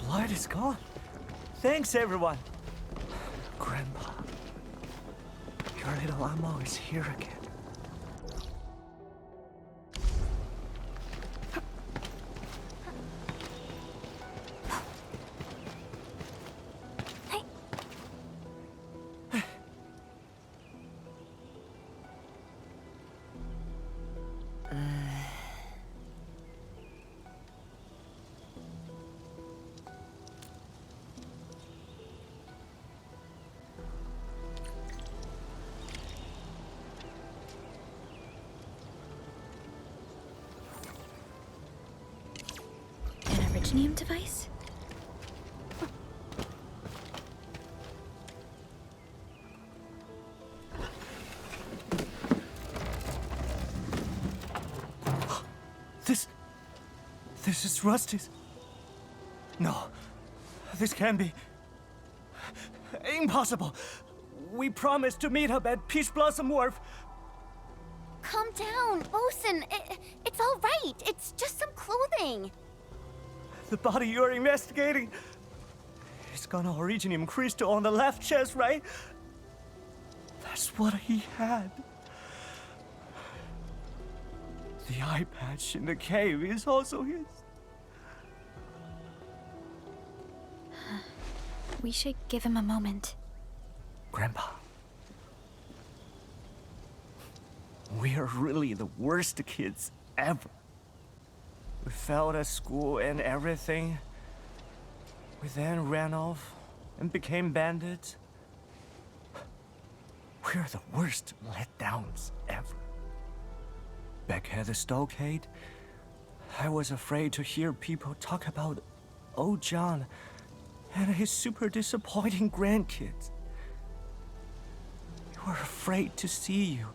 light is gone. Thanks, everyone. Grandpa, your little Amo is here again. Originium device? This is Rusty's. No, this can't be. Impossible. We promised to meet up at Peach Blossom Wharf. Calm down, Bosun. It's all right. It's just some clothing. The body you're investigating, it's got an originium crystal on the left chest, right? That's what he had. The eye patch in the cave is also his. We should give him a moment. Grandpa, we are really the worst kids ever. We failed at school and everything. We then ran off and became bandits. We are the worst letdowns ever. Back at the stockade, I was afraid to hear people talk about old John and his super disappointing grandkids. We were afraid to see you.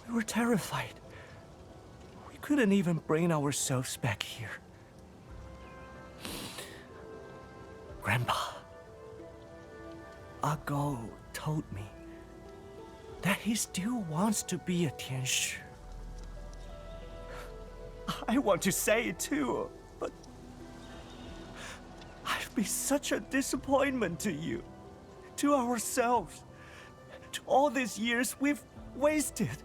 We were terrified. We couldn't even bring ourselves back here. Grandpa, Ago told me that he still wants to be a Tianshi. I want to say it too, but I've been such a disappointment to you, to ourselves, to all these years we've wasted.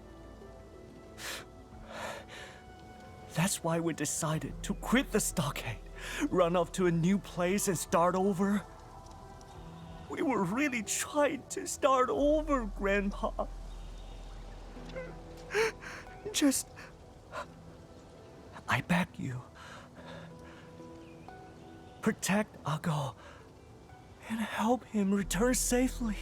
That's why we decided to quit the stockade, run off to a new place and start over. We were really trying to start over, Grandpa. Just... I beg you. Protect Ago and help him return safely.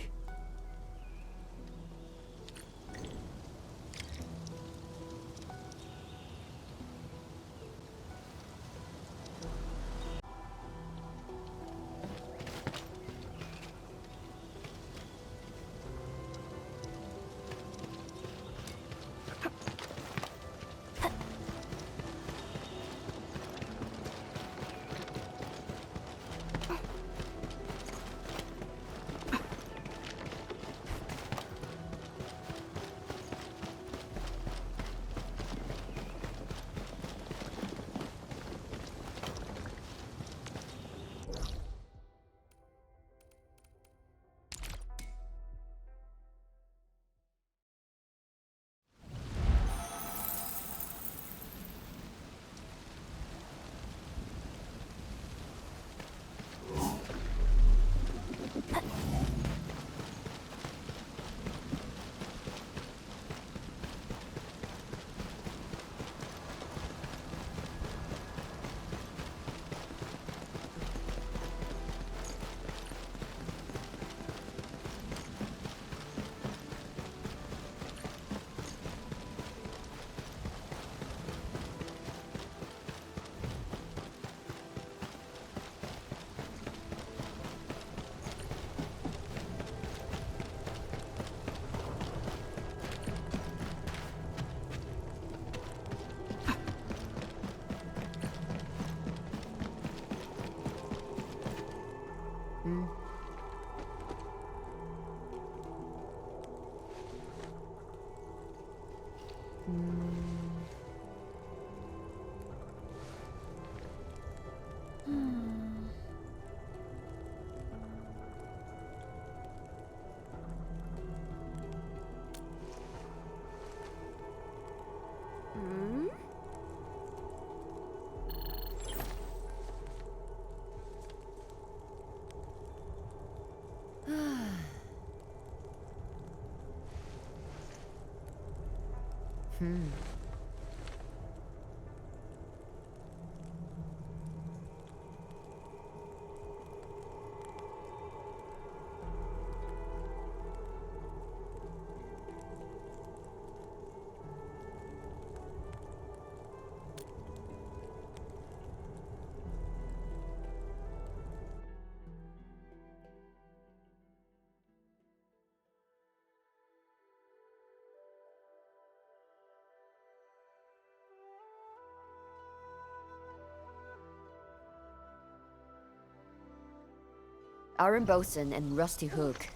Aaron Bosun and Rusty Hook.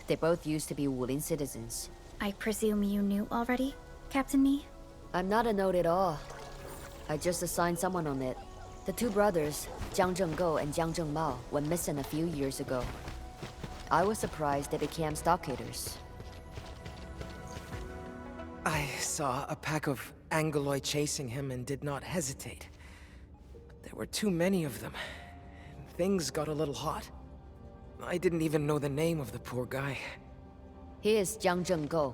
They both used to be Wulin citizens. I presume you knew already, Captain Nee? I'm not a note at all. I just assigned someone on it. The two brothers, Jiang Zhenggo and Jiang Zhengmao, went missing a few years ago. I was surprised they became stockaders. I saw a pack of Angoloi chasing him and did not hesitate. But there were too many of them. Things got a little hot. I didn't even know the name of the poor guy. He is Jiang Zhenggo.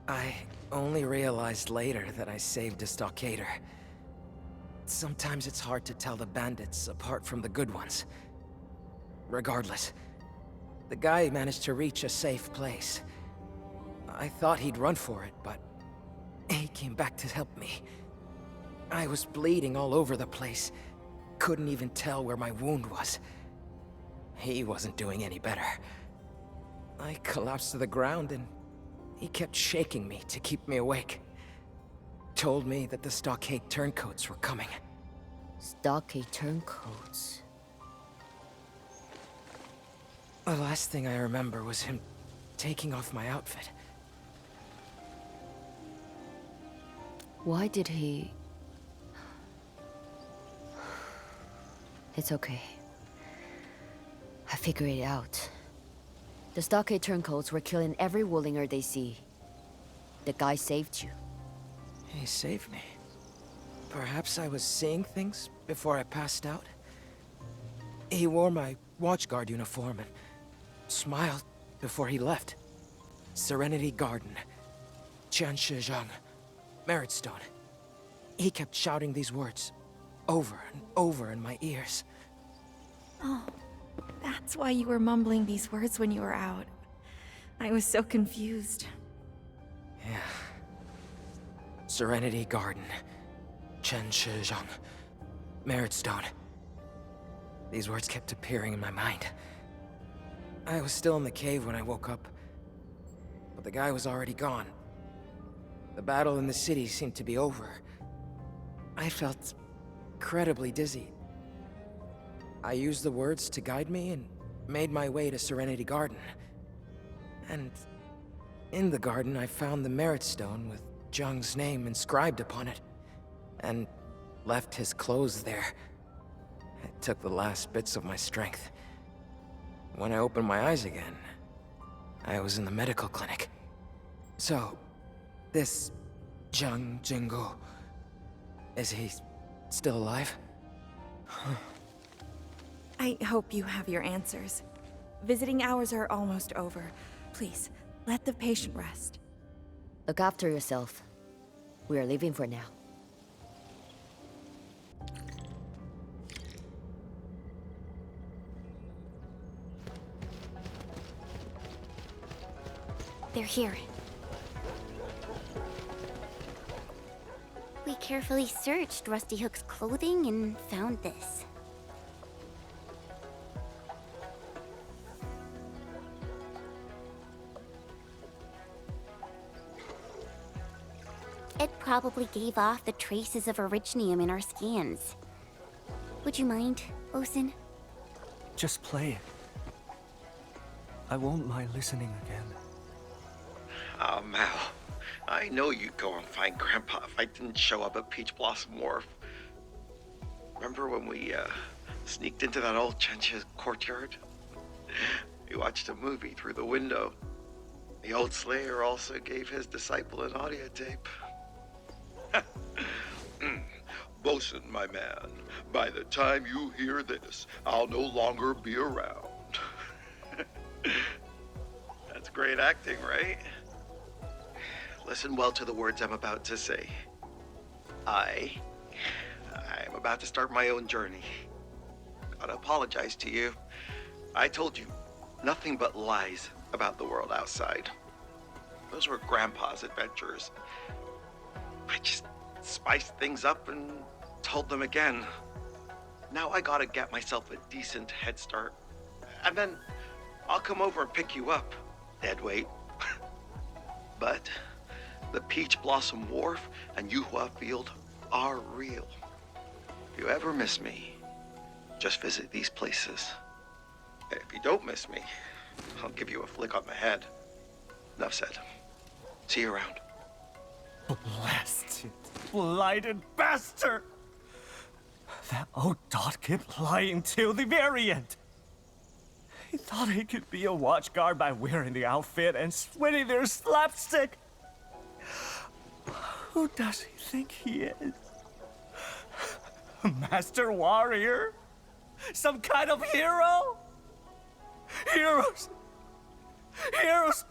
I only realized later that I saved a stockader. Sometimes it's hard to tell the bandits apart from the good ones. Regardless, the guy managed to reach a safe place. I thought he'd run for it, but he came back to help me. I was bleeding all over the place. Couldn't even tell where my wound was. He wasn't doing any better. I collapsed to the ground and he kept shaking me to keep me awake. Told me that the stockade turncoats were coming. Stockade turncoats. The last thing I remember was him taking off my outfit. Why did he... It's okay. I figured it out. The stockade turncoats were killing every Wulinger they see. The guy saved you. He saved me. Perhaps I was seeing things before I passed out? He wore my watchguard uniform and smiled before he left. Serenity Garden. Qianshizhang. Merit Stone. He kept shouting these words over and over in my ears. Oh, that's why you were mumbling these words when you were out. I was so confused. Yeah. Serenity Garden. Qianshizhang. Merit Stone. These words kept appearing in my mind. I was still in the cave when I woke up, but the guy was already gone. The battle in the city seemed to be over. I felt incredibly dizzy. I used the words to guide me and made my way to Serenity Garden. And in the garden, I found the Merit Stone with Zheng's name inscribed upon it, and left his clothes there. It took the last bits of my strength. When I opened my eyes again, I was in the medical clinic. So, this Jiang Zhenggo, is he still alive? I hope you have your answers. Visiting hours are almost over. Please, let the patient rest. Look after yourself. We are leaving for now. They're here. We carefully searched Rusty Hook's clothing and found this. It probably gave off the traces of originium in our scans. Would you mind, Osin? Just play it. I won't mind listening again. Oh, Mal. I know you'd go and find Grandpa if I didn't show up at Peach Blossom Wharf. Remember when we, sneaked into that old Chencha's courtyard? We watched a movie through the window. The old slayer also gave his disciple an audio tape. Bosun, my man, by the time you hear this, I'll no longer be around. That's great acting, right? Listen well to the words I'm about to say. I'm about to start my own journey. Gotta apologize to you. I told you nothing but lies about the world outside. Those were Grandpa's adventures. I just spiced things up and told them again. Now I gotta get myself a decent head start. And then I'll come over and pick you up, dead weight. But the Peach Blossom Wharf and Yuhua Field are real. If you ever miss me, just visit these places. If you don't miss me, I'll give you a flick on the head. Enough said. See you around. Blasted, blighted bastard! That old dog kept lying till the very end. He thought he could be a watchguard by wearing the outfit and swinging their slapstick. Who does he think he is? A master warrior? Some kind of hero? Heroes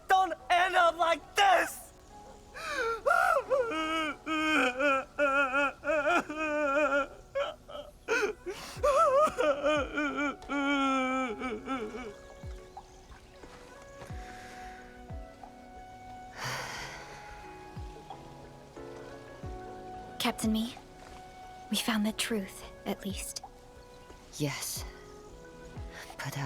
don't end up like this! Captain Me, we found the truth, at least. Yes. But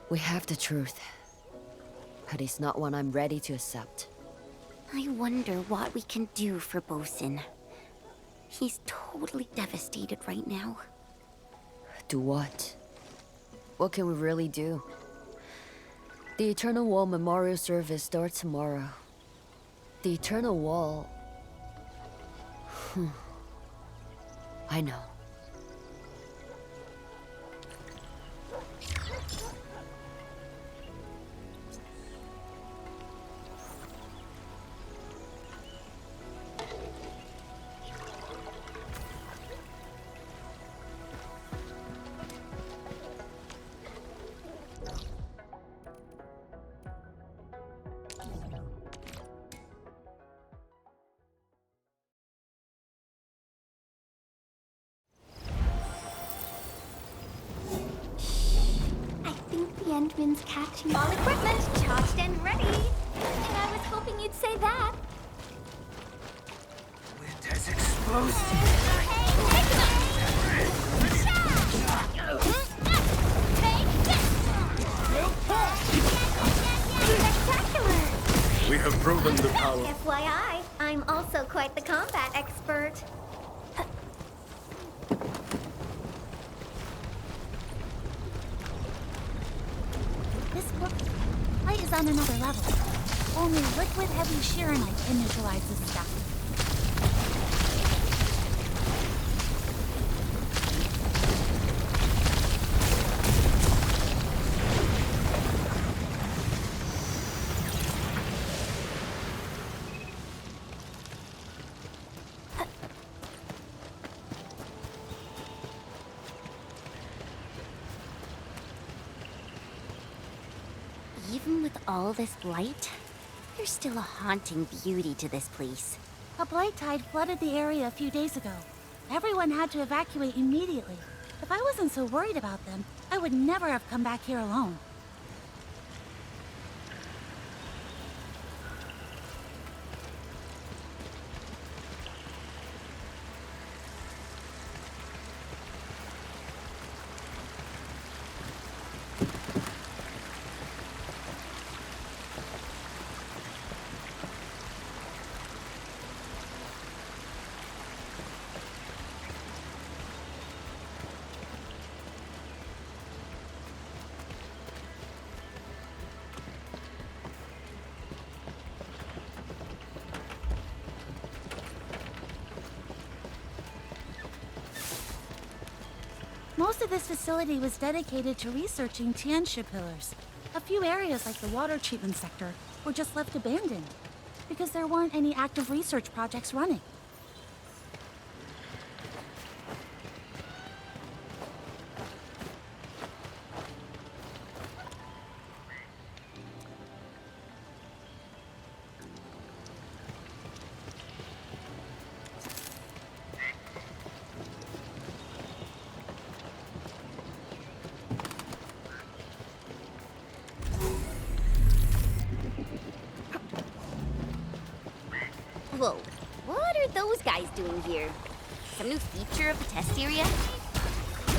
we have the truth. But it's not one I'm ready to accept. I wonder what we can do for Bosun. He's totally devastated right now. Do what? What can we really do? The Eternal Wall Memorial Service starts tomorrow. The Eternal Wall... I know. The Endman's catching. All equipment charged and ready. And I was hoping you'd say that. Wind has explosive. Spectacular! We have proven the power. FYI, I'm also quite the combat expert. This book light is on another level. Only liquid heavy Shiranite can neutralize this stuff. Even with all this light, there's still a haunting beauty to this place. A blight tide flooded the area a few days ago. Everyone had to evacuate immediately. If I wasn't so worried about them, I would never have come back here alone. Most of this facility was dedicated to researching Tianxia pillars. A few areas like the water treatment sector were just left abandoned because there weren't any active research projects running. Whoa, what are those guys doing here? Some new feature of the test area?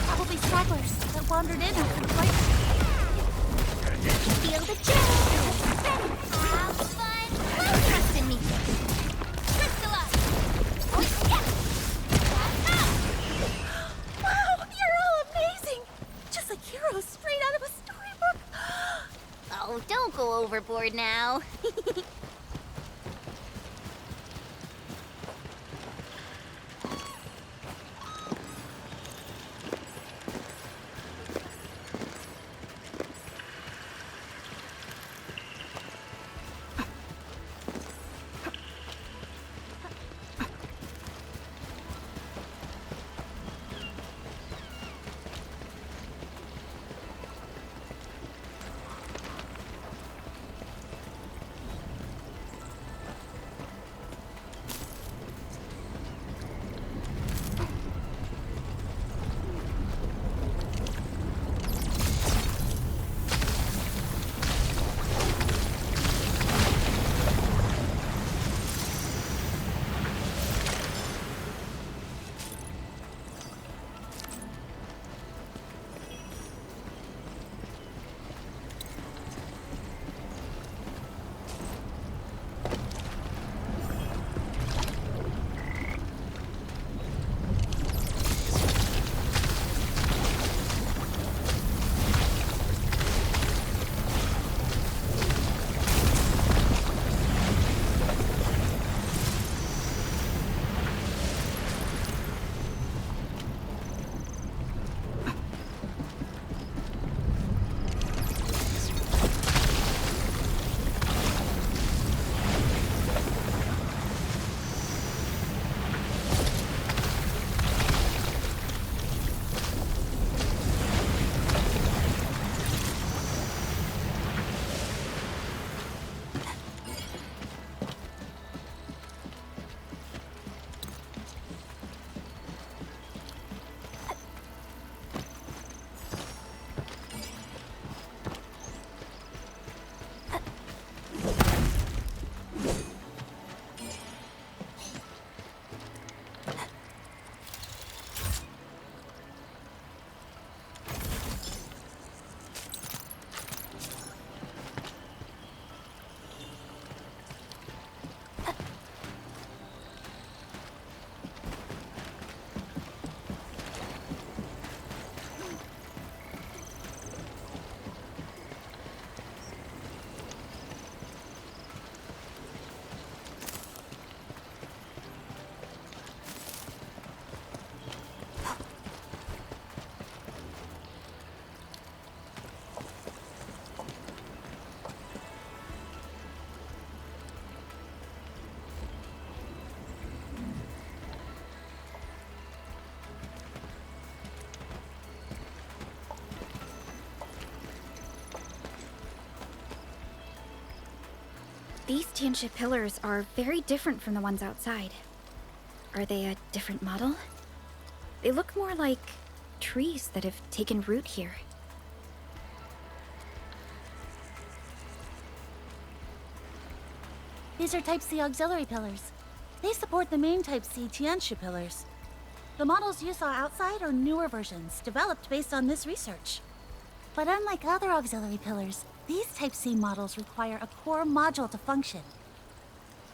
Probably stragglers that wandered in after the flight. Feel the chill! Have fun! Trust in me! Crystal up! Oh, yeah! Wow, you're all amazing! Just like heroes straight out of a storybook. Oh, don't go overboard now. These Tianxia pillars are very different from the ones outside. Are they a different model? They look more like trees that have taken root here. These are Type C auxiliary pillars. They support the main Type C Tianxia pillars. The models you saw outside are newer versions, developed based on this research. But unlike other auxiliary pillars, these Type C models require a core module to function.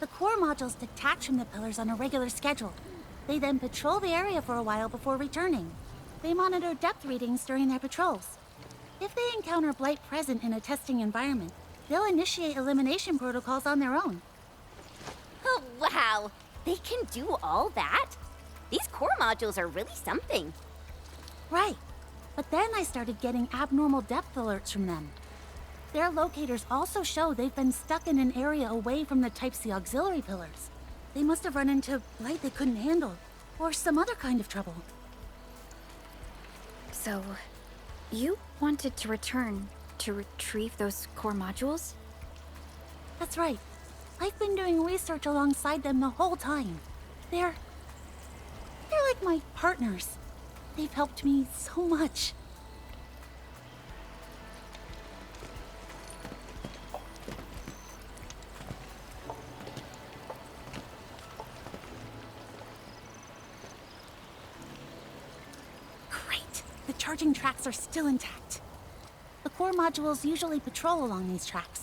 The core modules detach from the pillars on a regular schedule. They then patrol the area for a while before returning. They monitor depth readings during their patrols. If they encounter blight present in a testing environment, they'll initiate elimination protocols on their own. Oh, wow! They can do all that? These core modules are really something. Right. But then I started getting abnormal depth alerts from them. Their locators also show they've been stuck in an area away from the Type C auxiliary pillars. They must have run into blight they couldn't handle, or some other kind of trouble. So, you wanted to return to retrieve those core modules? That's right. I've been doing research alongside them the whole time. They're like my partners. They've helped me so much. charging tracks are still intact. The core modules usually patrol along these tracks.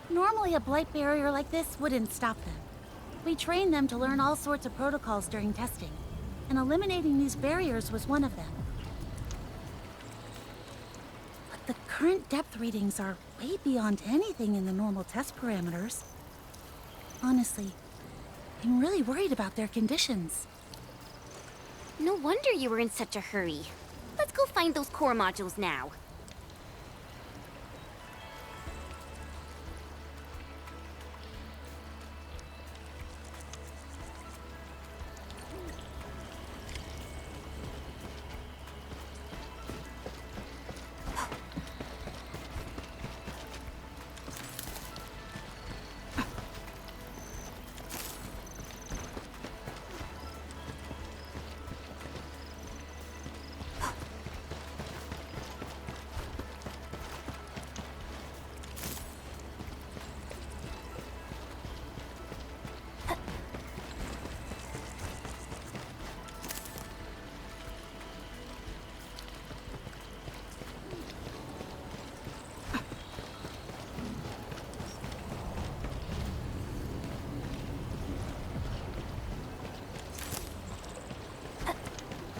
Normally, a blight barrier like this wouldn't stop them. We trained them to learn all sorts of protocols during testing, and eliminating these barriers was one of them. But the current depth readings are way beyond anything in the normal test parameters. Honestly, I'm really worried about their conditions. No wonder you were in such a hurry. Let's go find those core modules now.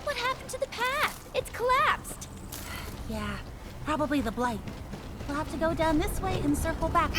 What happened to the path? It's collapsed. Yeah, probably the blight. We'll have to go down this way and circle back.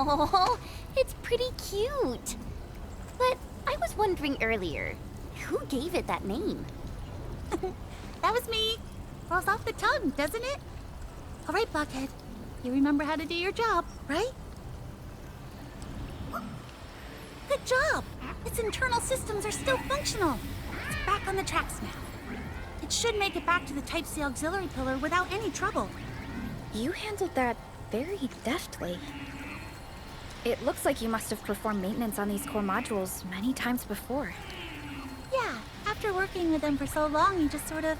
Oh, it's pretty cute. But I was wondering earlier, who gave it that name? That was me. Rolls off the tongue, doesn't it? All right, Blockhead. You remember how to do your job, right? Good job. Its internal systems are still functional. It's back on the tracks now. It should make it back to the Type C auxiliary pillar without any trouble. You handled that very deftly. It looks like you must have performed maintenance on these core modules many times before. Yeah, after working with them for so long, you just sort of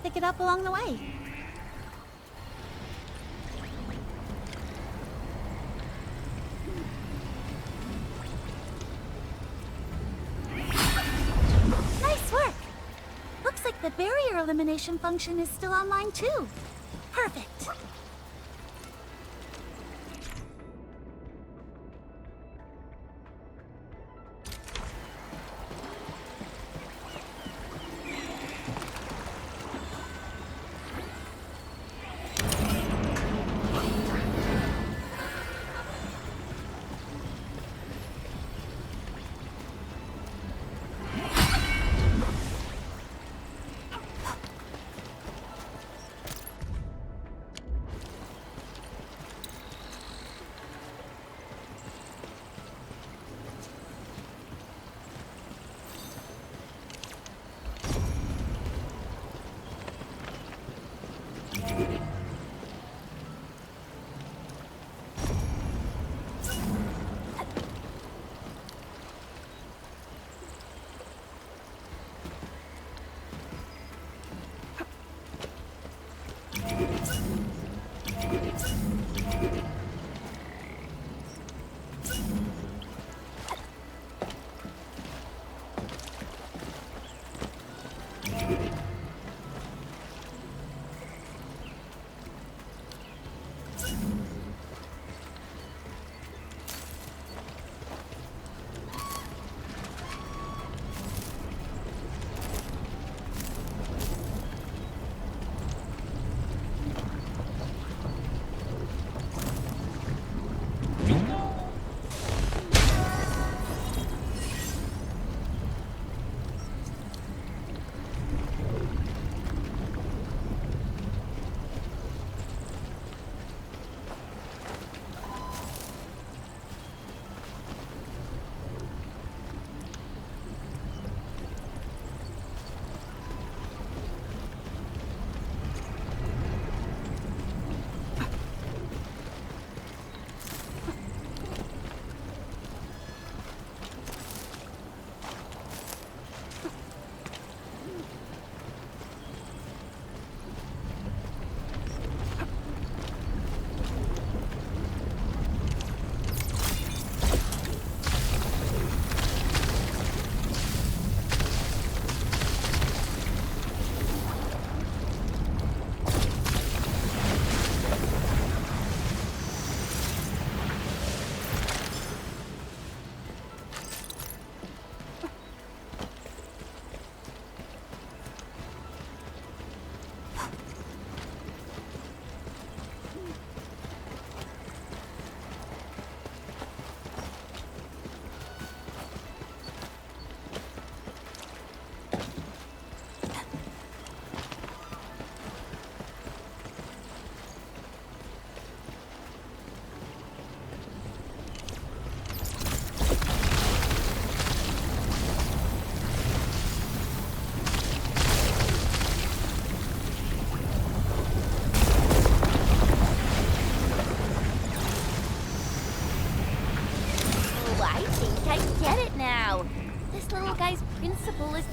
pick it up along the way. Nice work! Looks like the barrier elimination function is still online too. Perfect.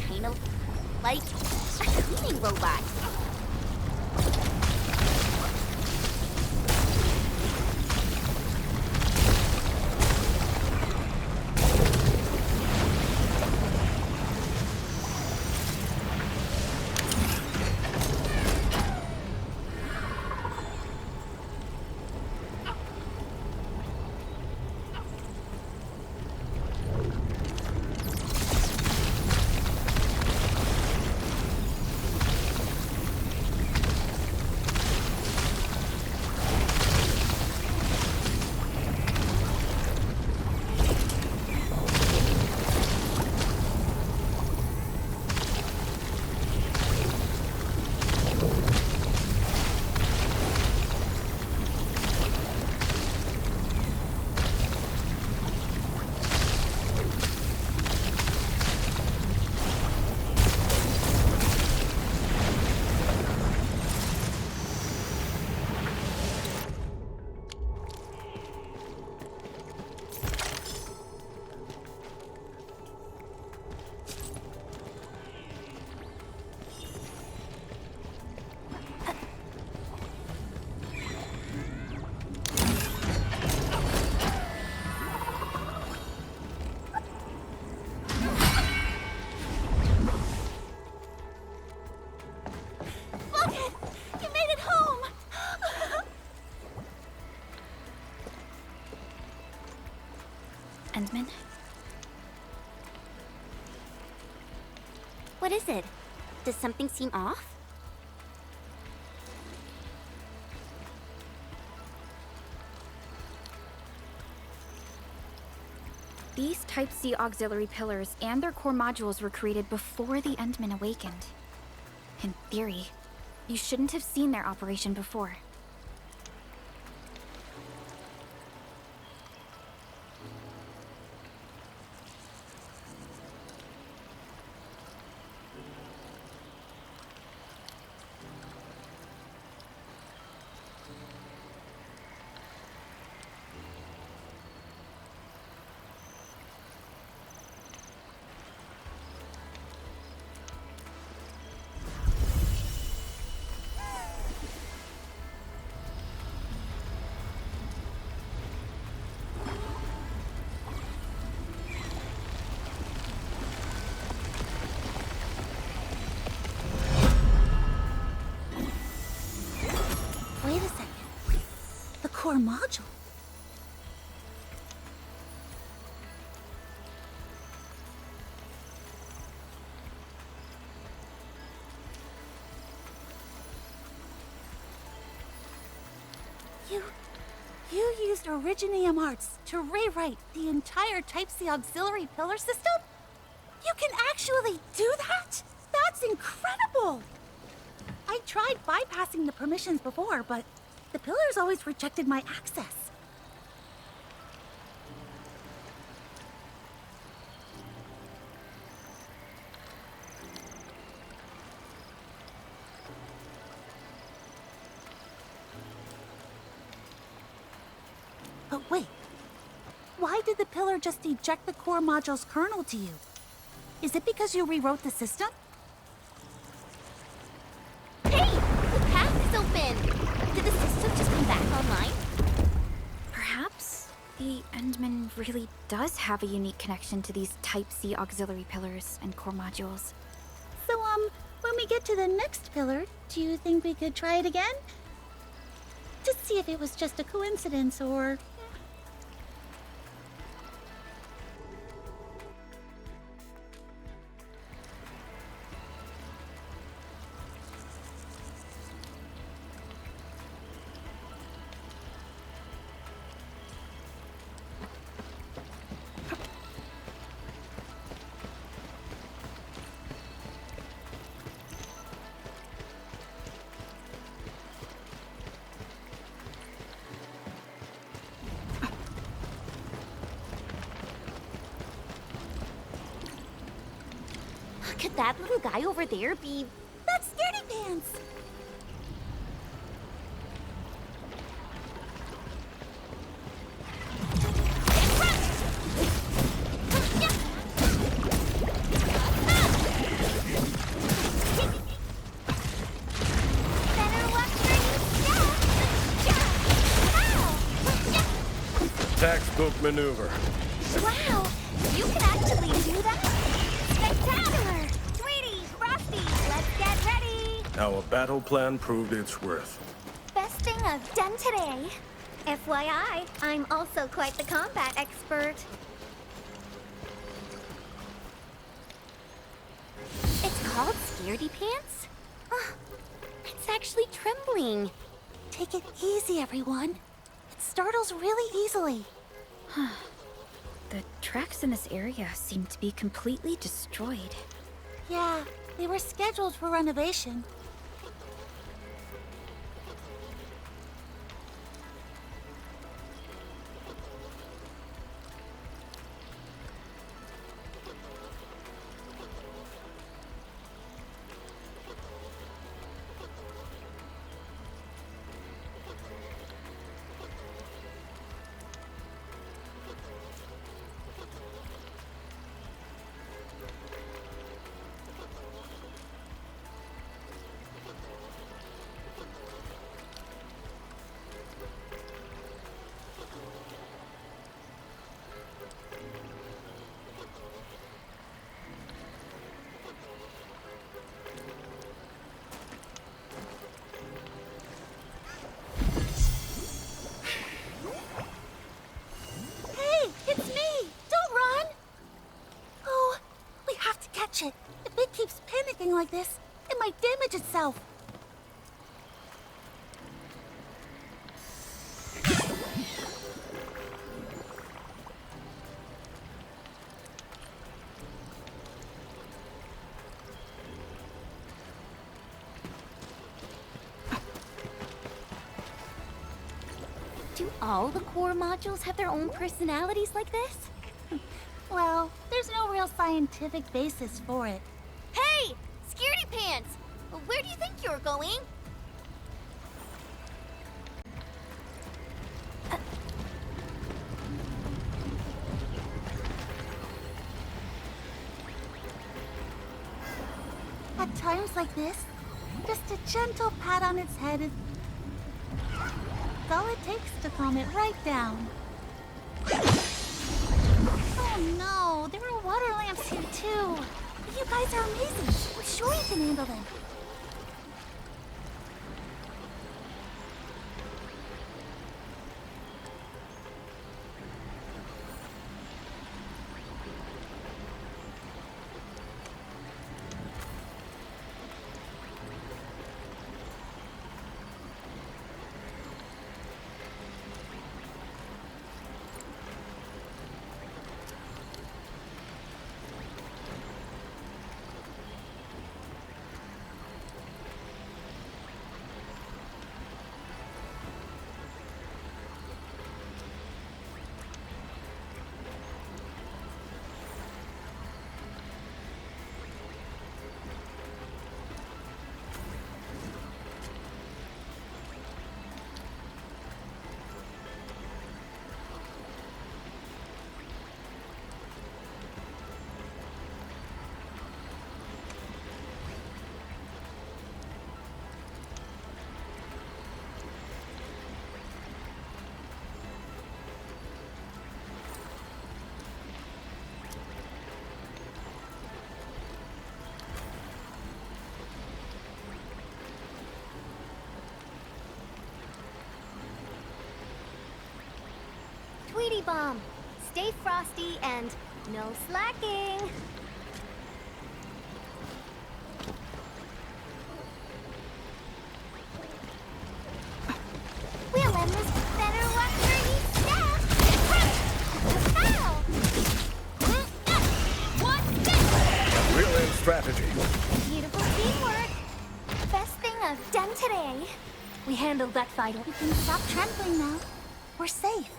kinda like a cleaning robot. Endman? What is it? Does something seem off? These Type C auxiliary pillars and their core modules were created before the Endman awakened. In theory, you shouldn't have seen their operation before. Wait a second. The core module. You used Originium Arts to rewrite the entire Type C auxiliary pillar system? You can actually do that? That's incredible! I tried bypassing the permissions before, but the pillars always rejected my access. But wait, why did the pillar just eject the core module's kernel to you? Is it because you rewrote the system? Hey! The path is open! Did the system just come back online? Perhaps the Endman really does have a unique connection to these Type C auxiliary pillars and core modules. So, when we get to the next pillar, do you think we could try it again? To see if it was just a coincidence or... Could that little guy over there be... That's Scaredy Pants! Hook maneuver. Wow! You can actually do that? Spectacular! Tweety, Frosty, let's get ready! Our battle plan proved its worth. Best thing I've done today. FYI, I'm also quite the combat expert. It's called Scaredy Pants? It's actually trembling. Take it easy, everyone. It startles really easily. The tracks in this area seem to be completely destroyed. Yeah, they were scheduled for renovation. If it keeps panicking like this, it might damage itself. Do all the core modules have their own personalities like this? Well, there's no real scientific basis for it. Hey! Scaredy Pants! Where do you think you're going? At times like this, just a gentle pat on its head is all it takes to calm it right down. Oh no, there are water lamps here too. You guys are amazing. We're sure you can handle them. Tweety Bomb, stay frosty and no slacking. Will Endless better watch where he steps. Foul! What's this? Real end strategy. Beautiful teamwork. Best thing I've done today. We handled that fight. You can stop trembling now. We're safe.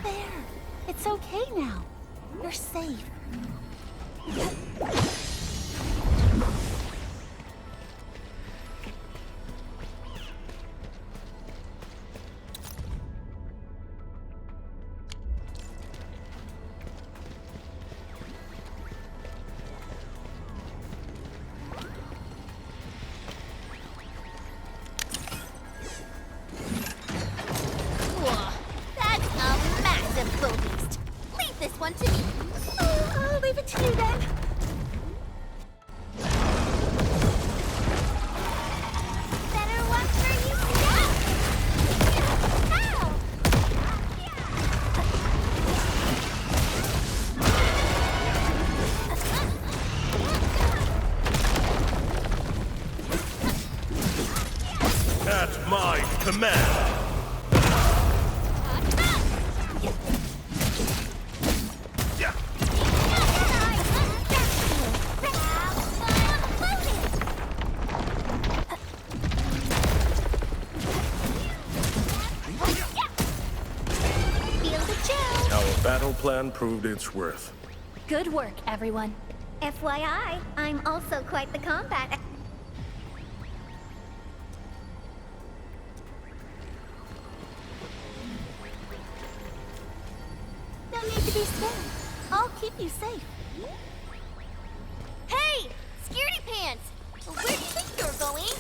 There. It's okay now. You're safe. one to me. Oh, I'll leave it to you then. Better watch where you step. Ow! At my command! Our battle plan proved its worth. Good work, everyone. FYI, I'm also quite the combat. No need to be scared. I'll keep you safe. Hey! Scaredy pants! Where do you think you're going?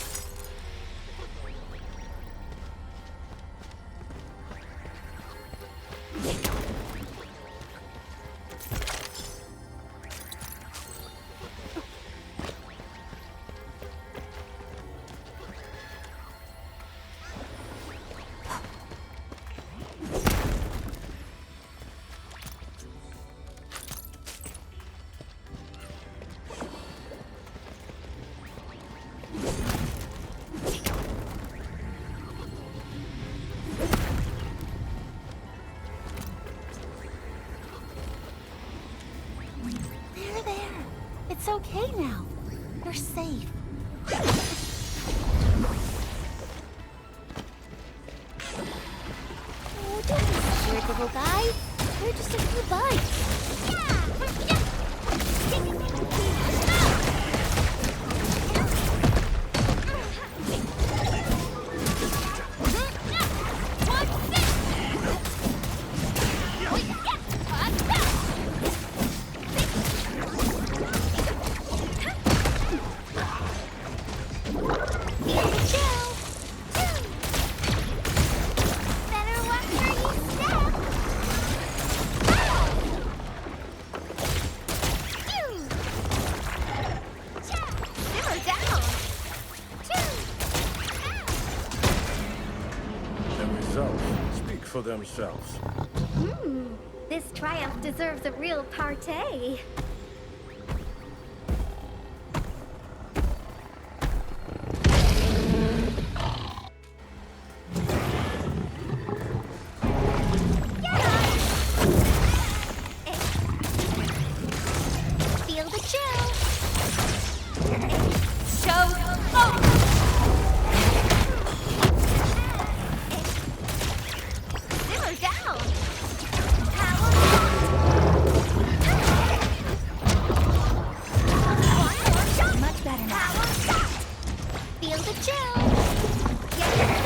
There. It's okay now. You're safe. Oh, don't be scared, little guy. We're just a few bites. Better watch where you step. Simmer down. The results speak for themselves. This triumph deserves a real party. Feel the chill. Show simmer down. Power one more shot. Much better now. Power shot. Feel the chill. Yeah.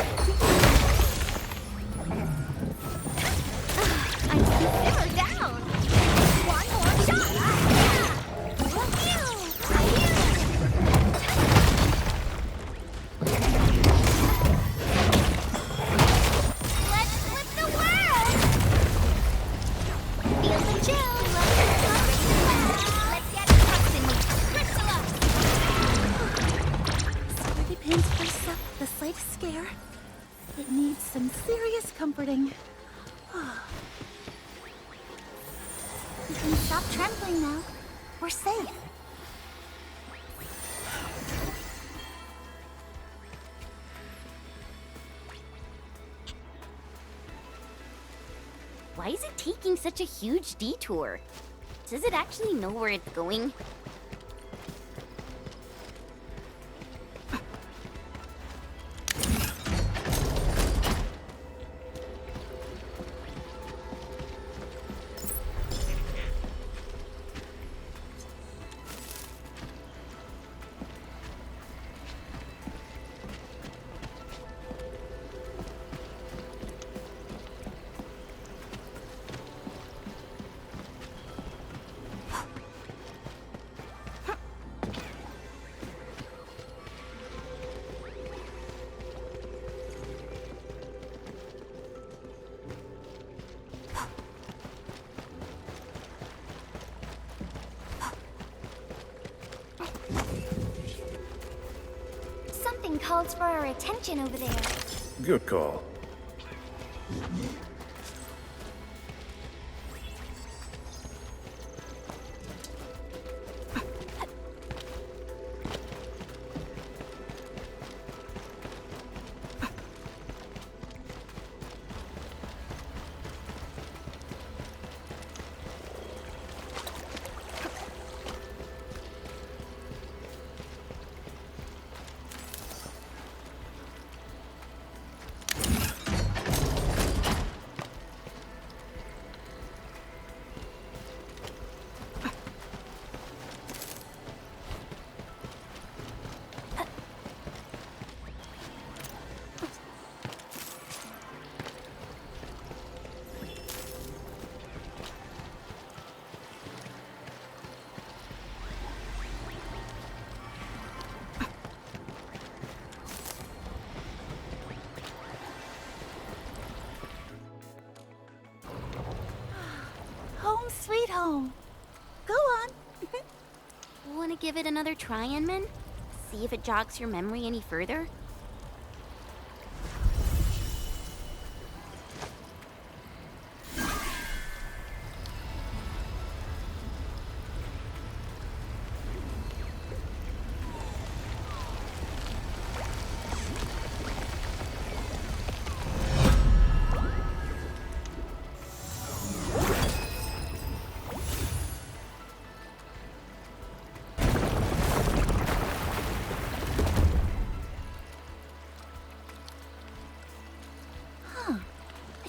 I'm simmer down. One more shot. Let's flip the world. Feel the chill. Let's get custom. Crystal up. Scaredy Pants bursts up the slightest scare. It needs some serious comforting. You can stop trembling now. We're safe. Why is it taking such a huge detour? Does it actually know where it's going? calls for our attention over there. Good call. Home sweet home. Go on. Want to give it another try, Enman? See if it jogs your memory any further?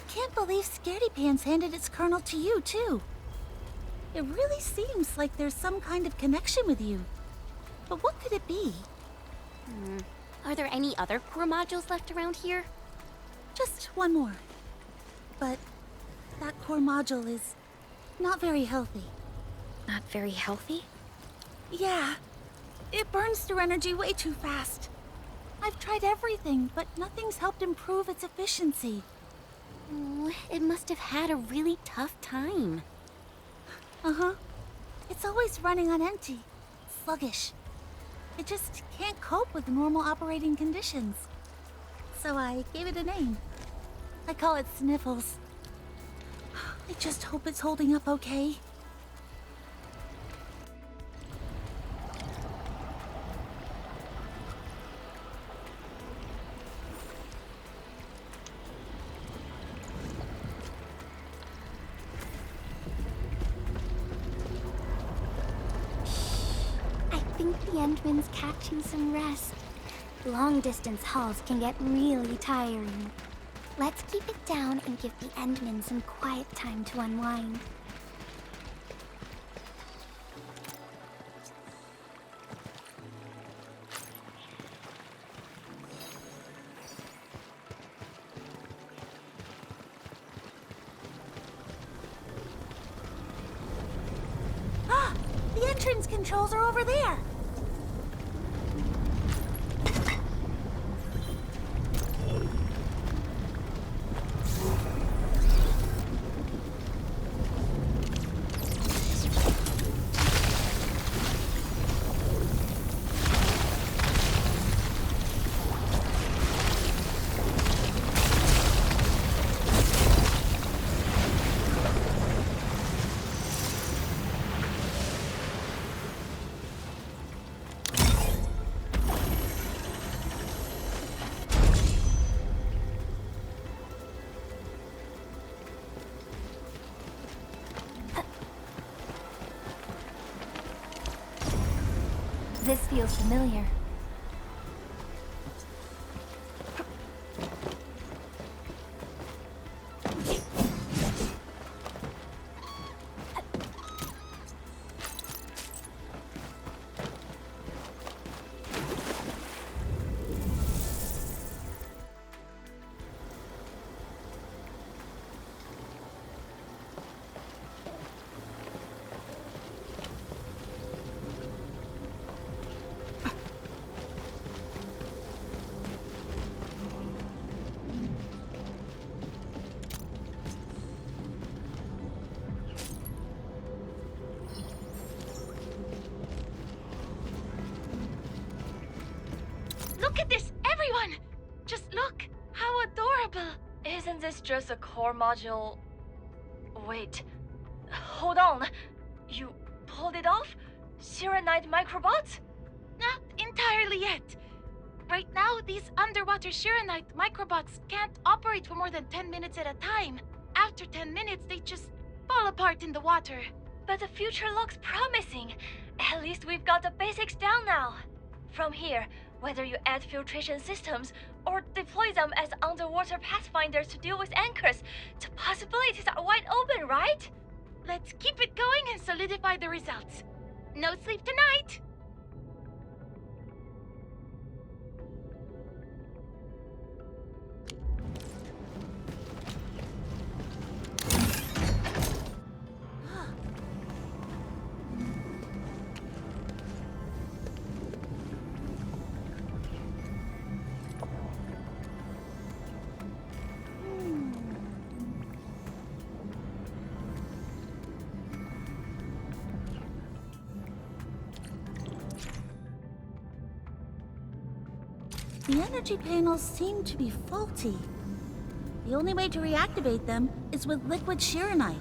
Can't believe Scaredy Pants handed its kernel to you, too. It really seems like there's some kind of connection with you. But what could it be? Are there any other core modules left around here? Just one more. But that core module is not very healthy. Not very healthy? Yeah. It burns through energy way too fast. I've tried everything, but nothing's helped improve its efficiency. Oh, it must have had a really tough time. Uh-huh. It's always running on empty. Sluggish. It just can't cope with normal operating conditions. So I gave it a name. I call it Sniffles. I just hope it's holding up okay. I think the Endman's catching some rest. Long-distance hauls can get really tiring. Let's keep it down and give the Endman some quiet time to unwind. Ah! The entrance controls are over there! This feels familiar. Look at this Just look! How adorable! Isn't this just a core module? Wait. Hold on. You pulled it off? Shiranite microbots? Not entirely yet. Right now, these underwater Shiranite microbots can't operate for more than 10 minutes at a time. After 10 minutes, they just fall apart in the water. But the future looks promising. At least we've got the basics down now. From here, whether you add filtration systems or deploy them as underwater pathfinders to deal with anchors, the possibilities are wide open, right? Let's keep it going and solidify the results. No sleep tonight! The energy panels seem to be faulty. The only way to reactivate them is with liquid Shiranite.